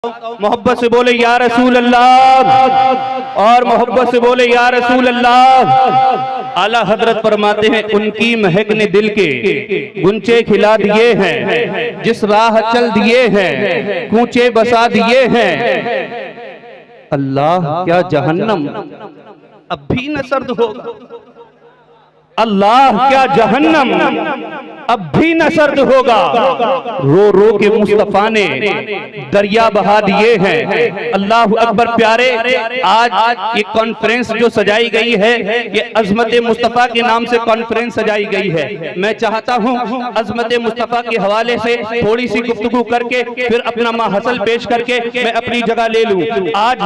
मोहब्बत से बोले या रसूल अल्लाह और मोहब्बत से बोले या रसूल अल्लाह। आला हजरत फरमाते हैं उनकी महक ने दिल के गुंचे खिला दिए हैं, जिस राह चल दिए हैं कूचे बसा दिए हैं। अल्लाह क्या जहन्नम अब भी न सर्द होगा, अल्लाह क्या जहन्नम अब भी न सर्द होगा। रो रो के मुस्तफा ने दरिया बहा दिए हैं। अल्लाह अकबर प्यारे, आज ये कॉन्फ्रेंस जो सजाई गई है ये अजमत मुस्तफा के नाम से कॉन्फ्रेंस सजाई गई है। मैं चाहता हूँ अजमत मुस्तफा के हवाले से थोड़ी सी गुफ्तगू करके फिर अपना माहसल पेश करके मैं अपनी जगह ले लूँ। आज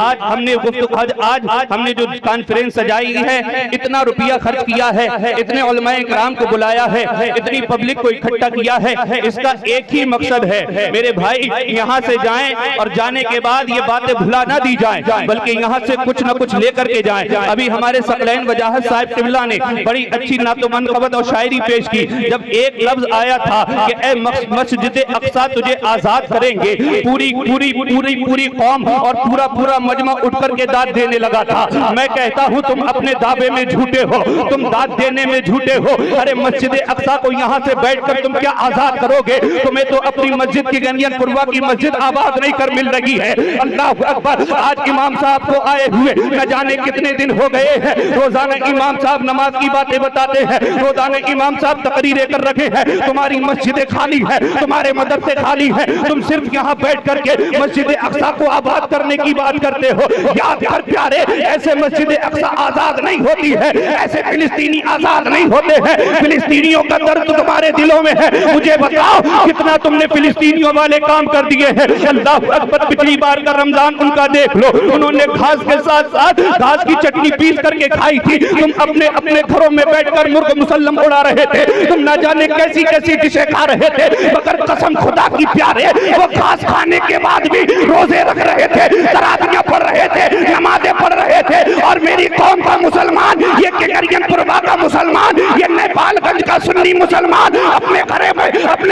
हमने जो कॉन्फ्रेंस सजाई है, इतना रुपया खर्च किया है, इतने उलमाए किराम को बुलाया है, इतनी पब्लिक को इकट्ठा किया है, इसका एक ही मकसद है मेरे भाई, यहाँ से जाएं और जाने के बाद ये बातें भुला ना दी जाएं, बल्कि यहाँ से कुछ न कुछ लेकर के जाएं। अभी हमारे सकलैन वजाहत साहिब क़िबला ने बड़ी अच्छी नातुमनक़बत और शायरी पेश की। जब एक लफ्ज आया था कि ए मस्जिद अक़सा तुझे आजाद करेंगे, पूरी पूरी पूरी पूरी कौम और पूरा पूरा मजमा उठ करके दाद देने लगा था। मैं कहता हूँ तुम अपने दावे में झूठे हो, तुम दाद देने में झूठे हो। अरे मस्जिद अक़सा को यहाँ से बैठकर तुम क्या आजाद करोगे? तुम्हें तो अपनी मस्जिद की गनियनपुरवा की मस्जिद आबाद नहीं कर मिल रही है। अल्लाह अकबर। आज इमाम साहब को आए हुए न जाने कितने दिन हो गए हैं। रोजाना इमाम साहब नमाज की बातें बताते हैं, रोजाना इमाम साहब तकरीरें कर रखे हैं। तुम्हारी मस्जिदें खाली है, तुम्हारे मदरसे खाली है, तुम सिर्फ यहाँ बैठ करके मस्जिद अक़सा को आबाद करने की बात करते हो। याद कर प्यारे, ऐसे मस्जिद अक़सा आजाद नहीं होती है, ऐसे फिलिस्तीनी आजाद नहीं होते हैं। फिलिस्तीनियों का दर्द तुम्हारे दिलों में है। मुझे बताओ कितना तुमने फिलिस्तीनियों वाले काम कर दिए हैं। अल्लाह अकबर। पिछली बार का रमजान उनका देख लो, उन्होंने घास के साथ साथ घास की चटनी पीस करके खाई थी। तुम अपने अपने घरों में बैठकर मुर्ग मुसल्लम उड़ा रहे थे, तुम ना जाने कैसी कैसी डिशें खा रहे थे, मगर कसम खुदा की प्यारे वो घास खाने के बाद भी रोजे रख रहे थे, तरावियां पढ़ रहे थे, नमाजें पढ़ रहे थे। और मेरी कौम का मुसलमान, ये गरियनपुरवा का मुसलमान, ये नेपालगंज का सुन्नी मुसलमान अपने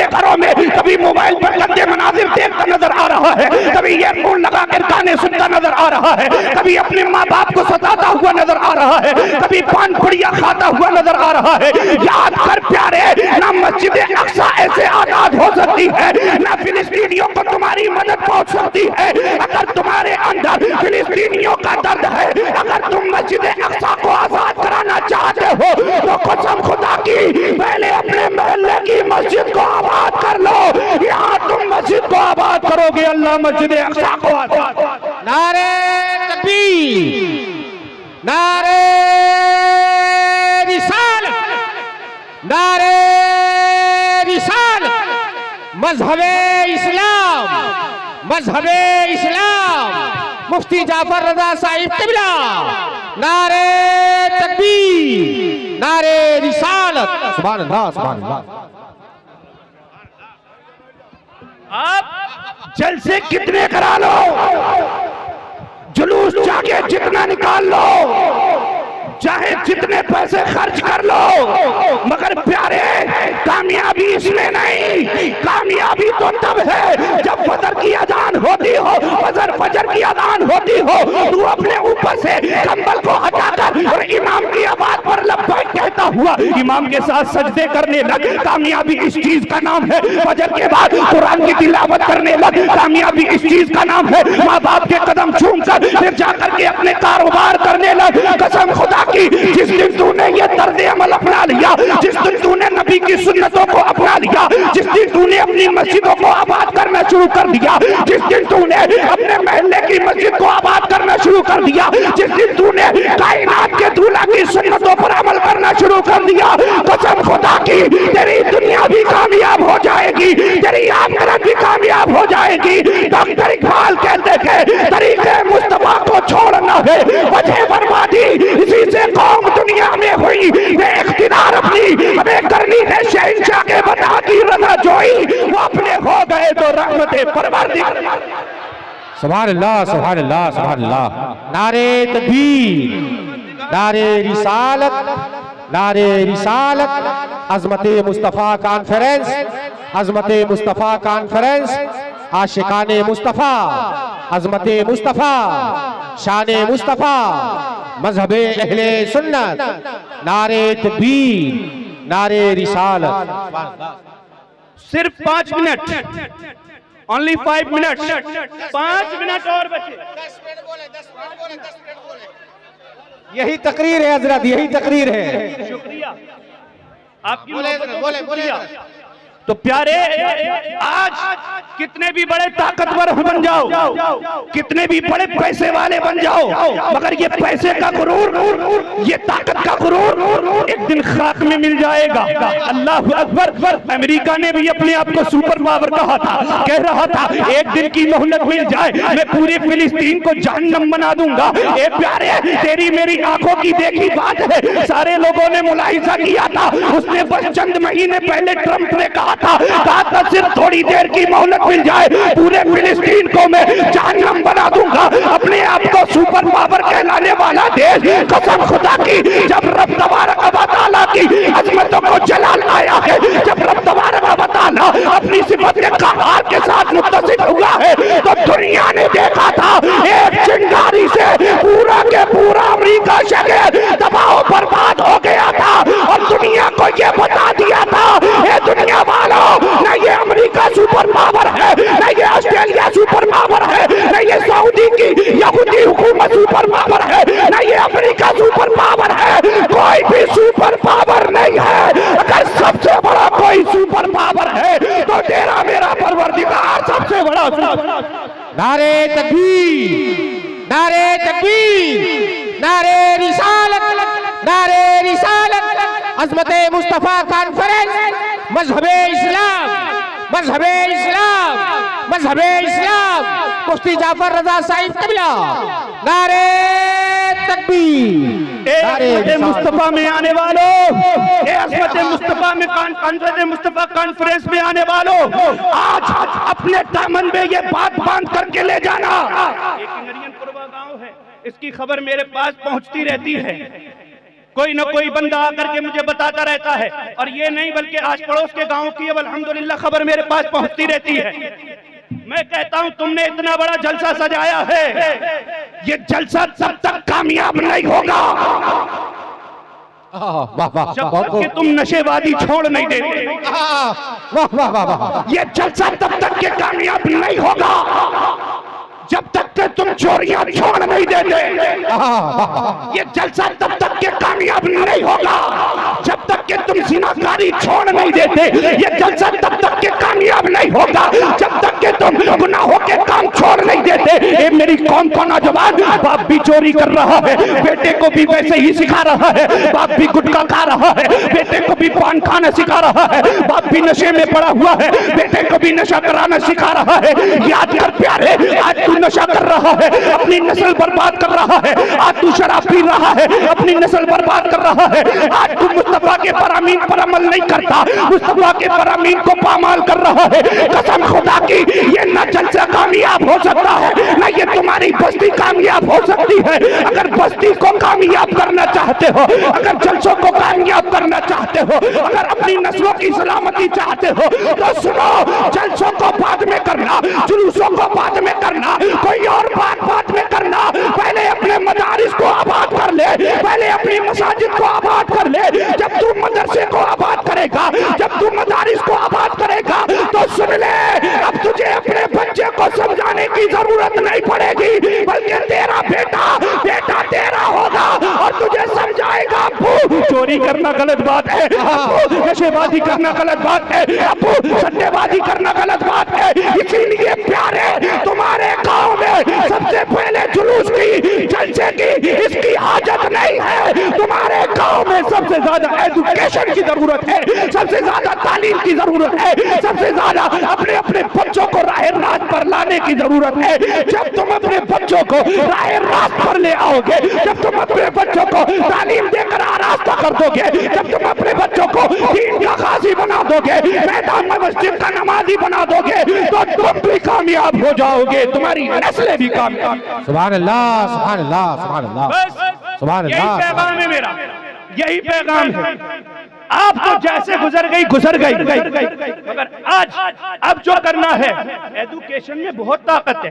घरों में कभी मोबाइल पर गंदे मनाजिर देखता नजर आ रहा है, कभी ईयरफोन लगा कर गाने सुनता नजर आ रहा है, कभी अपने माँ बाप को सताता हुआ नजर आ रहा है, कभी पान पुड़िया खाता हुआ नजर आ रहा है। याद कर प्यारे, ना मस्जिद अक़सा ऐसे आजाद हो सकती है, ना फिलिस्तीनियों को तुम्हारी मदद पहुंच सकती है। अगर तुम्हारे अंदर फिलिस्तीनियों का दर्द है, अगर तुम मस्जिद अक़सा को आजाद कराना चाहते हो तो कसम खुदा की पहले अपने मोहल्ले की मस्जिद को आबाद कर लो। यहाँ तुम मस्जिद को आबाद करोगे, अल्लाह मस्जिद अक़सा को आबाद। नारे तकबीर, नारे रिसालत, नारे रिसालत, मज़हबे इस्लाम, मज़हबे इस्लाम, मुफ्ती जाफर रज़ा साहिब क़िबला। नारे तकबीर, नारे रिसालत। सुभान अल्लाह, सुभान अल्लाह। आप जलसे कितने करा लो, जुलूस जाके जितना निकाल लो, चाहे जितने पैसे खर्च कर लो, मगर प्यारे कामयाबी इसमें नहीं। कामयाबी तो तब है जब फजर की अजान होती हो, फजर की अजान होती हो, तू अपने ऊपर से कंबल को हटाकर और इमाम की आवाज पर लब्बैक कहता हुआ इमाम के साथ सजदे करने लग। कामयाबी इस चीज का नाम है। फजर के बाद कुरान की तिलावत करने लग। कामयाबी इस चीज का नाम है। माँ बाप के कदम चूमकर फिर जाकर के अपने कारोबार करने लग। कसम खुदा की, जिस दिन तूने ये तर्ज अमल अपना लिया, जिस दिन तूने नबी की सुन्नतों को अपना लिया, जिस दिन तूने अपनी मस्जिदों को आबाद करना शुरू कर दिया, जिस दिन तूने अपने महल्ले की मस्जिद को आबाद करना शुरू कर दिया, जिस दिन तूने कायनात के दूल्हा की सुन्नतों पर अमल करना शुरू कर दिया, कसम खुदा की तेरी दुनिया भी कामयाब हो जाएगी, तेरी आखिरत भी कामयाब हो जाएगी। डॉक्टर इकबाल कहते थे तरीके मुस्तफा को छोड़ना है वजह बर्बादी, इसी से कौम दुनिया में हुई इख्तियार अपनी हमें करनी है शहंशाह के बता की रज़ा जोई, वो अपने हो गए तो रहमते परवरदिगार। सुभान अल्लाह, सुभान अल्लाह, सुभान अल्लाह। नारे तकबीर, नारे रिसालत, नारे रिसालत। अज़मते मुस्तफ़ा कॉन्फ्रेंस, अज़मते मुस्तफ़ा कॉन्फ्रेंस, आशिकाने मुस्तफ़ा। अजमत मुस्तफ़ा, शान मुस्तफ़ा, मजहब अहले सुन्नत, नारे तकबीर, नारे रिसालत। सिर्फ 5 मिनट, ओनली 5 मिनट, 5 मिनट और बचे। 10 मिनट बोले, 10 मिनट बोले, 10 मिनट बोले। यही तकरीर है हजरत, यही तकरीर है। शुक्रिया आपकी बोले मोहब्बतों बोले को बोले शुक्रिया। तो प्यारे, आज कितने भी बड़े ताकतवर बन जाओ, कितने भी बड़े पैसे वाले बन जाओ, मगर ये पैसे का गुरूर, ये ताकत का गुरूर एक दिन खाक में मिल जाएगा। अल्लाह अकबर। अमेरिका ने भी अपने आप को सुपर पावर कहा था, कह रहा था एक दिन की मोहलत मिल जाए, मैं पूरे फिलिस्तीन को जहन्नम बना दूंगा। ए प्यारे, तेरी मेरी आंखों की देखी बात है, सारे लोगों ने मुलाहिजा किया था। उसने बस चंद महीने पहले ट्रंप ने कहा था सिर्फ थोड़ी देर की मोहलत मिल जाए, पूरे फिलिस्तीन को मैं जहन्नम बना दूंगा। अपने आप को सुपर पावर कहलाने वाला देश, कसम खुदा की, जब रब तबारक व तआला की अज़मतों को जलाल आया है, जब रब तबारक व तआला अपनी सिफत क़हार के साथ मुत्तसिफ हुआ है, तो दुनिया ने देखा था एक चिंगारी से पूरा के पूरा अमेरिका शहर तबाह बर्बाद हो गया था। और दुनिया को ये बता दिया था, ये दुनिया वालों, न ये अमेरिका सुपर पावर है, न ये ऑस्ट्रेलिया सुपर पावर है, न ये सऊदी की यहूदी हुकूमत सुपर पावर है, न ये अमेरिका सुपर पावर है। कोई भी सुपर पावर नहीं है। अगर सबसे बड़ा कोई सुपर पावर है तो तेरा मेरा परवरदिगार सबसे बड़ा। नारे तकबीर, नारे तकबीर, नारे रिसालत, नारे रिसालत। अज़मत मुस्तफ़ा कॉन्फ्रेंस, मजहब इस्लाम, मजहब इस्लाम, मजहब इस्लाम, मुफ्ती जाफर रजा साहिब कबिला। नारे तकबीर, नारे मुस्तफा में आने वालों, अज़मत मुस्तफा में कॉन्फ्रेंस मुस्तफा कॉन्फ्रेंस में आने वालों, आज अपने दामन में ये बात बांध करके ले जाना। एक इंगरियनपुरवा गांव है, इसकी खबर मेरे पास पहुंचती रहती है। कोई न कोई बंदा आकर के मुझे बताता रहता है, और ये नहीं बल्कि आस पड़ोस के गांव की अब अल्हम्दुलिल्लाह खबर मेरे पास पहुंचती रहती है। मैं कहता हूं तुमने इतना बड़ा जलसा सजाया है, ये जलसा तब तक कामयाब नहीं होगा जब तक कि तुम नशेबाजी छोड़ नहीं देते। वाह वाह वाह वाह। ये जलसा तब तक के कामयाब नहीं होगा जब तक कि तुम चोरियां छोड़ नहीं देते। ये जलसा तब तक के कामयाब नहीं होगा जब तक कि तुम ज़िनाकारी छोड़ नहीं देते। ये जलसा तब तक के कामयाब नहीं होगा जब तक कि तुम गुनाहों के काम छोड़ नहीं देते। ये मेरी कौम को नौजवान, बाप भी चोरी कर रहा है, बेटे को भी वैसे ही सिखा रहा है, बाप भी गुटखा खा रहा है, बेटे को भी पान खाना सिखा रहा है, बाप भी नशे में पड़ा हुआ है, बेटे को भी नशा कराना सिखा रहा है। याद कर प्यारे, आज तू नशा कर रहा है, अपनी नस्ल बर्बाद कर रहा है। आज तू शराब पी रहा है, अपनी नस्ल बर्बाद कर रहा है। आज तू मुस्तफा के फरामीन पर अमल नहीं करता, मुस्तफा के फरामीन को पामाल कर रहा है। कसम खुदा की, ये न जलसा कामयाब हो सकता है, न ये तुम्हारी बस्ती कामयाब हो सकती है। अगर बस्ती को कामयाब करना चाहते हो, अगर जलसों को कामयाब करना चाहते हो, अगर अपनी नस्लों की सलामती चाहते हो, तो सुनो, जलसों को बाद में करना, जुलूसों को बाद में करना, कोई और बात में करना। पहले अपने मदारिस को आबाद कर ले, पहले अपनी मसाजिद को आबाद कर ले। जब तू मदरसे को आबाद करेगा, जब तू मदारिस को आबाद करेगा, तो सुन ले, अब तुझे अपने बच्चे को समझाने की जरूरत नहीं पड़ेगी, बल्कि तेरा बेटा तेरा होगा और तुझे समझाएगा। अब्बू, चोरी करना गलत बात है, अब्बू नशेबाजी करना गलत बात है, अब्बू सट्टेबाजी करना गलत बात है। इसीलिए प्यारे, तुम्हारे गांव में सबसे पहले जुलूस की, जलसे की, इसकी हाजत नहीं है। तुम्हारे गांव में सबसे ज्यादा एजुकेशन की जरूरत है, सबसे ज्यादा तालीम की जरूरत है, सबसे ज्यादा अपने अपने बच्चों को राह रास्त पर लाने की जरूरत है। जब तुम अपने बच्चों को राह रास्त पर ले आओगे, जब तुम अपने बच्चों को तालीम देकर आरास्ता कर दोगे, जब तुम अपने बच्चों को दीन का गाजी बना दोगे, मैदान में मस्जिद का नमाजी बना दोगे, तो तुम भी कामयाब हो जाओगे, तुम्हारी नस्लें भी कामयाब। सुभान अल्लाह, सुभान अल्लाह, सुभान अल्लाह, सुभान यही अल्लाह। पैगाम है मेरा, यही पैगाम है। आप तो जैसे गुजर गई, मगर आज अब जो करना है, एजुकेशन में बहुत ताकत है।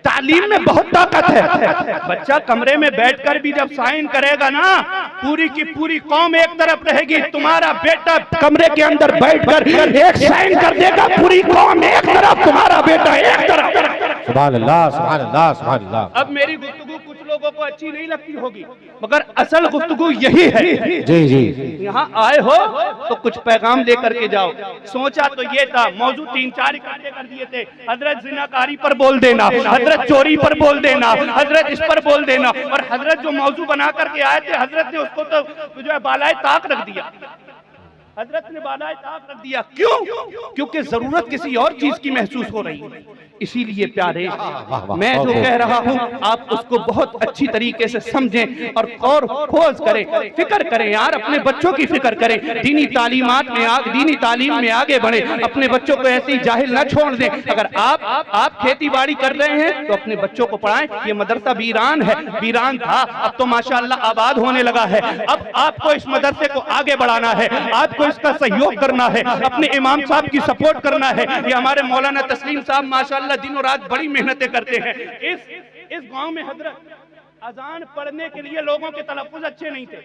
तालीम में बहुत ताकत है। बच्चा कमरे में बैठकर भी जब साइन करेगा ना, पूरी की पूरी कौम एक तरफ रहेगी। तुम्हारा बेटा कमरे के अंदर बैठकर एक साइन कर देगा, पूरी कौम एक तरफ, तुम्हारा बेटा एक तरफ। सुभान अल्लाह, सुभान अल्लाह, सुभान अल्लाह। अब मेरी गुफ्तगू कुछ लोगों को अच्छी नहीं लगती होगी, मगर असल गुफ्तगू यही है। जी जी। यहाँ आए हो तो कुछ पैगाम लेकर के जाओ। सोचा तो ये था, मौजूद 3-4 इकट्ठे कर दिए थे। हजरत जिनाकारी पर बोल देना, हजरत चोरी पर बोल देना, हजरत इस पर बोल देना, और हजरत जो मौजू बना करके आए थे, हजरत ने उसको तो जो है बालाए ताक रख दिया। हजरत ने बालाए ताक रख दिया। क्यों? क्योंकि जरूरत किसी और चीज की महसूस हो रही है। इसीलिए प्यारे, मैं जो कह रहा हूँ आप उसको बहुत अच्छी तरीके से समझें और खोज करें, फिक्र करें यार, अपने बच्चों की फिक्र करें, दीनी तालीमात में दीनी तालीम में आगे बढ़े, अपने बच्चों को ऐसे ही जाहिल ना छोड़ दें। अगर आप खेती बाड़ी कर रहे हैं तो अपने बच्चों को पढ़ाएं। ये मदरसा वीरान है, वीरान था, अब तो माशाअल्लाह आबाद होने लगा है। अब आपको इस मदरसे को आगे बढ़ाना है, आपको इसका सहयोग करना है, अपने इमाम साहब की सपोर्ट करना है। ये हमारे मौलाना तस्लीम साहब माशाअल्लाह दिनों रात बड़ी मेहनतें करते हैं। इस गांव में हजरत अजान पढ़ने के लिए लोगों के तलफ्फुज़ अच्छे नहीं थे,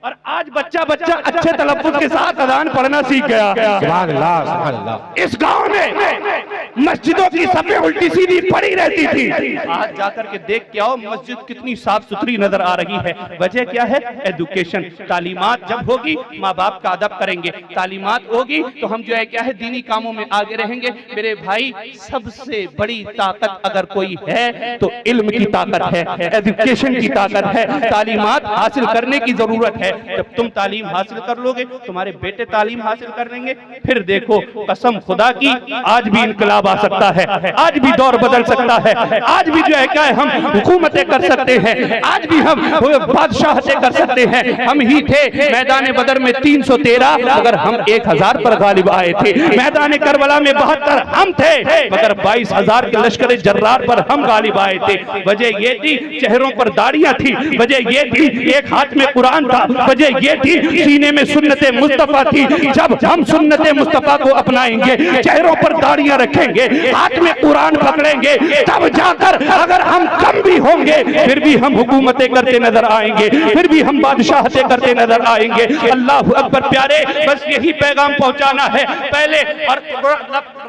और आज बच्चा अच्छे तलफ्फुज़ के साथ अजान पढ़ना सीख गया। सुभान अल्लाह, सुभान अल्लाह। इस गांव में मस्जिदों की सफे उल्टी सीधी पड़ी रहती थी, आज जाकर के देख के आओ मस्जिद कितनी साफ सुथरी नजर आ रही है। वजह क्या है? एजुकेशन, तालीमात जब होगी माँ बाप का अदब करेंगे, तालीमात होगी तो हम जो है क्या है दीनी कामों में आगे रहेंगे। मेरे भाई, सबसे बड़ी ताकत अगर कोई है तो इल्म की ताकत है, एजुकेशन की ताकत है, तालीमात हासिल करने की जरूरत है। जब तुम तालीम हासिल कर लोगे, तुम्हारे बेटे तालीम हासिल कर लेंगे, फिर देखो कसम खुदा की आज भी इनकलाब आ सकता है, आज भी दौर बदल सकता है, आज भी जो है क्या है हम हुकूमतें कर सकते हैं, आज भी हम बादशाहतें कर सकते हैं। हम ही थे मैदान बदर में 313, मगर हम 1000 पर गालिब आए थे। मैदान करबला में 72 हम थे, मगर 22,000 के लश्कर जर्रार पर हम गालिब आए थे। वजह ये थी चेहरों पर दाढ़ियां थी, वजह ये थी एक हाथ में कुरान था, वजह ये थी सीने में सुन्नते मुस्तफा थी। जब हम सुन्नते मुस्तफा को अपनाएंगे, चेहरों पर दाढ़ियां रखेंगे, हाथ में कुरान पकड़ेंगे, तब जाकर अगर हम कम भी होंगे फिर भी हम हुकूमतें करते नजर आएंगे, फिर भी हम बादशाहतें करते नजर आएंगे। अल्लाह अकबर प्यारे, बस यही पैगाम पहुंचाना है पहले। और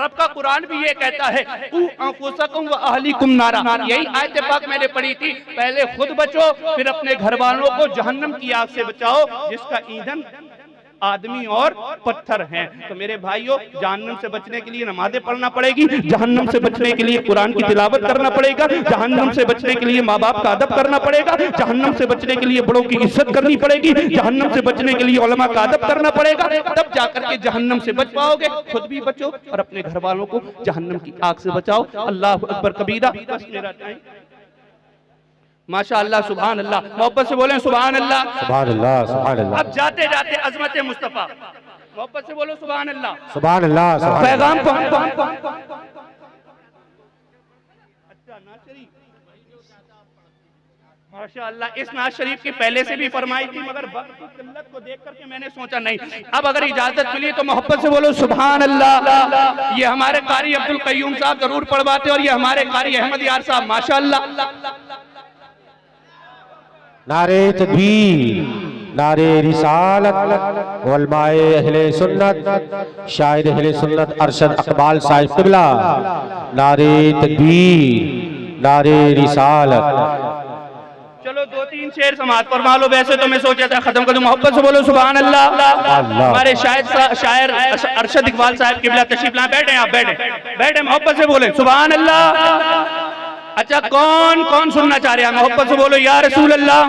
रब का कुरान भी ये कहता है अंफुसकुम व अहलीकुम नारा, यही आयत पाक मैंने पढ़ी थी, पहले खुद बचो फिर अपने घर वालों को जहन्नम की आग से बचाओ जिसका ईंधन आदमी और पत्थर हैं। तो मेरे भाइयों, जहन्नम से बचने के लिए नमाजें पढ़ना पड़ेगी, जहन्नम से बचने के लिए कुरान की तिलावत करना पड़ेगा, जहन्नम से बचने के लिए माँ बाप का अदब करना पड़ेगा, जहन्नम से बचने के लिए बड़ों की इज्जत करनी पड़ेगी, जहन्नम से बचने के लिए उलमा का अदब करना पड़ेगा। तब जाकर के जहन्नम से बच पाओगे, खुद भी बचो और अपने घर वालों को जहन्नम की आग से बचाओ। अल्लाह अकबर कबीरा। बस मेरा टाइम, माशाअल्लाह, सुभान अल्लाह, मोहब्बत से बोलें सुभान अल्लाह, सुभान अल्लाह, सुभान अल्लाह। अब जाते जाते अजमत मुस्तफा, मोहब्बत से बोलो सुभान अल्लाह, सुभान अल्लाह, सुभान पैगाम माशाअल्लाह। इस नाज शरीफ की पहले से भी फरमाई थी, मगर वक्त की किल्लत को देख करके मैंने सोचा नहीं, अब अगर इजाजत मिली तो मोहब्बत से बोलो सुभान अल्लाह। ये हमारे कारी अब्दुल कय्यूम साहब जरूर पढ़वाते और ये हमारे कारी अहमद यार साहब माशाअल्लाह। नारे तकबीर, नारे रिसालत, उलमाए अहले सुन्नत, शायर अहले सुन्नत अरशद इकबाल साहिब क़िबला, नारे तकबीर, नारे रिसालत। चलो 2-3 शेर समाज फरमा लो, वैसे तो मैं सोचा था खत्म कर दूं। मोहब्बत से बोलो सुभान अल्लाह। हमारे शायर अरशद इकबाल साहब क़िबला तशरीफ लाए, बैठे आप, बैठे मोहब्बत से बोले सुभान अल्लाह। अच्छा, कौन कौन सुनना चाह रहे हैं? मोहब्बत से बोलो या रसूल अल्लाह।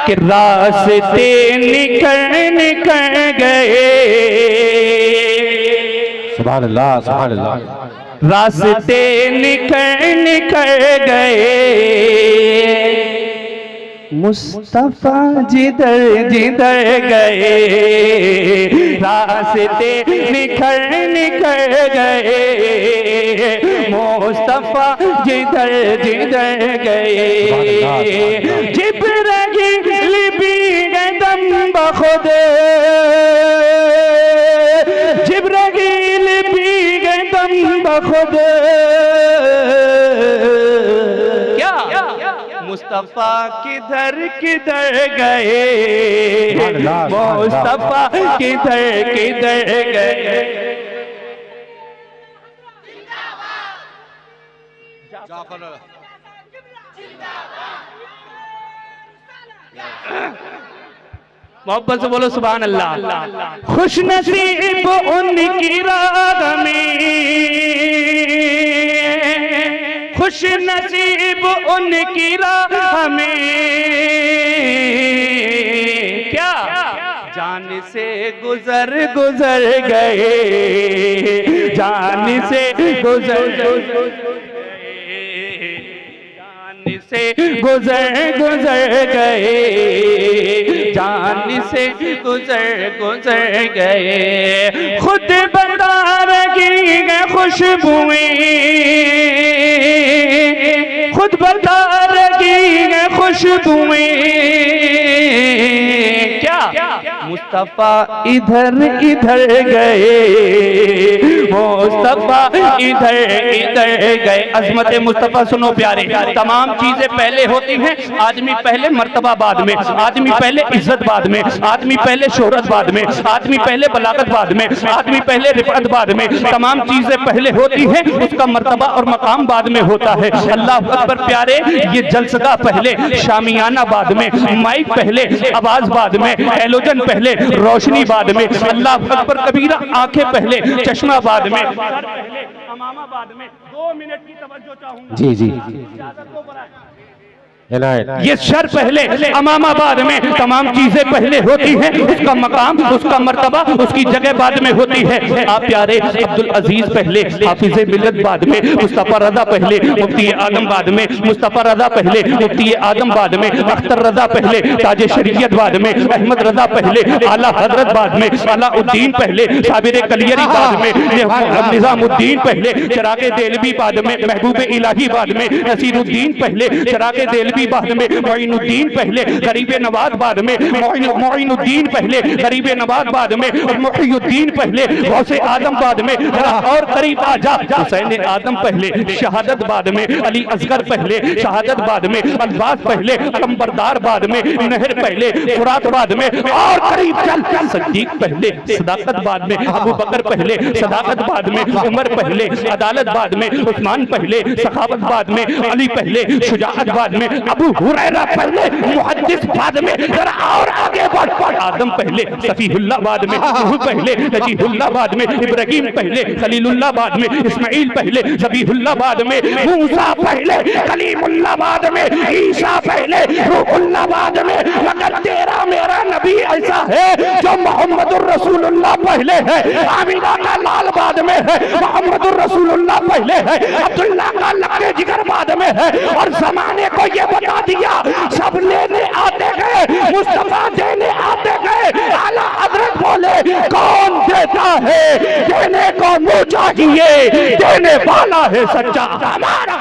कि रास्ते निकल गए, सुभान अल्लाह, सुभान अल्लाह। रास्ते निकल गए, मुस्तफा जिधर जिधर गए, रास्ते निकल गए, मुस्तफा जिधर जिधर गए। जिब्राइल भी दम बखुद, जिब्राइल भी दम बखुद, मुस्तफा किधर किधर गए, मुस्तफा किधर किधर गए। जाफर मोहब्बत से बोलो सुभान अल्लाह। खुश नसीब उनकी राह में, खुश नसीब उनकी राह में, क्या जान से गुजर गुजर गए, जान से गुजर से गुजर गुजर गए, जान से गुजर गुजर गए। खुद बता रही है खुशबुएं, खुद बता रही है खुशबुएं, क्या मुस्तफा इधर इधर गए, मुस्तफा इधर इधर गए। अजमत मुस्तफा सुनो प्यारे, तमाम चीजें पहले होती हैं, आदमी पहले मर्तबा बाद में, आदमी पहले इज्जत बाद में, आदमी पहले शोहरत बाद में, आदमी पहले बलागत बाद में, आदमी पहले रिफत बाद में। तमाम चीजें पहले होती हैं, उसका मर्तबा और मकाम बाद में होता है। अल्लाह अकबर प्यारे, ये जलसगा पहले, शामियाना बाद में, माइक पहले, आवाज बाद में, एलोजन पहले, रोशनी बाद में। अल्लाह अकबर कबीरा, आंखें पहले, चश्मा बाद में, अमामा बाद में। 2 मिनट की तवज्जो चाहूंगा। जी जी ये सर पहले, अमामा बाद में। तमाम चीजें पहले होती हैं, उसका मकाम, उसका मर्तबा, उसकी जगह बाद में होती है। आप प्यारे, अब्दुल अजीज पहले, हाफिज़े मिल्लत बाद में, मुस्तफ़ा रज़ा पहले, मुफ्ती आदम बाद में, मुस्तफ़ा रज़ा पहले, मुफ्ती आदम बाद में, अख्तर रज़ा पहले, ताज शरीयत बाद में, अहमद रज़ा पहले, आला हजरत बाद में, अलाउद्दीन पहले, साबिर कलियरी बाद में, निजामुद्दीन पहले, चिरागे देलवी बाद में, महबूब इलाही बाद में, नसीरुद्दीन पहले, चिरागे देलवी बाद में, मोइनुद्दीन पहले, गरीब नवाज बाद में, मोइनुद्दीन पहले, गरीब नवाज बाद में, और मुहियुद्दीन पहले, गौसे आदम बाद में। और करीब आ जा, हुसैन आदम पहले, शहादत बाद में, अली असगर पहले, शहादत बाद में, अब्बास पहले, अलमबरदार बाद में, नहर पहले, फुरात बाद में। और करीब चल, सद्दीक पहले, सदाकत बाद में, अबू बकर पहले, सदाकत बाद में, उमर पहले, अदालत बाद में, उस्मान पहले, सखावत बाद में, अली पहले, शुजाअत बाद में, अबू हुरैरा पहले, मुहद्दिस बाद में। जरा और आगे बढ़, आदम पहले, सफीहुल्लाह बाद में, नूह पहले, नजीहुल्लाह बाद में, इब्राहीम पहले, खलीलुल्लाह बाद में, इस्माइल पहले, ज़बीहुल्लाह बाद में, मूसा पहले, कलीमुल्लाह बाद में, ईसा पहले, रूहुल्लाह बाद में। मगर तेरा मेरा नबी ऐसा है जो मोहम्मदुर रसूलुल्लाह पहले है, आमिना का लाल बाद में है, मोहम्मदुर रसूलुल्लाह पहले है, अब्दुल्लाह का लक्के जिगर बाद में है। और जमाने को ये बता दिया, सब लेने आते गए, मुस्तफा देने आते गए। आला हजरत बोले, कौन देता है, देने को मुँह चाहिए, देने वाला है सच्चा हमारा।